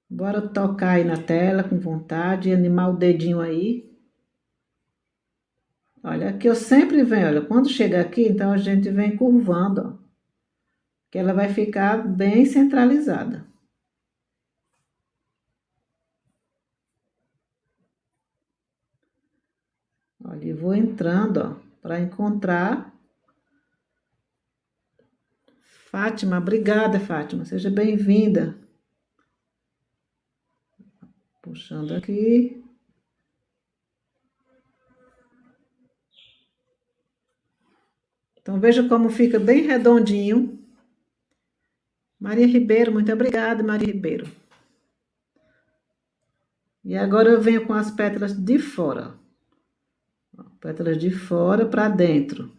Bora tocar aí na tela com vontade, animar o dedinho aí. Olha, aqui eu sempre venho, olha, quando chega aqui, então a gente vem curvando, ó, que ela vai ficar bem centralizada. Olha, e vou entrando, ó, para encontrar. Fátima, obrigada, Fátima, seja bem-vinda. Puxando aqui. Então veja como fica bem redondinho. Maria Ribeiro, muito obrigada, Maria Ribeiro. E agora eu venho com as pétalas de fora. Ó, pétalas de fora para dentro.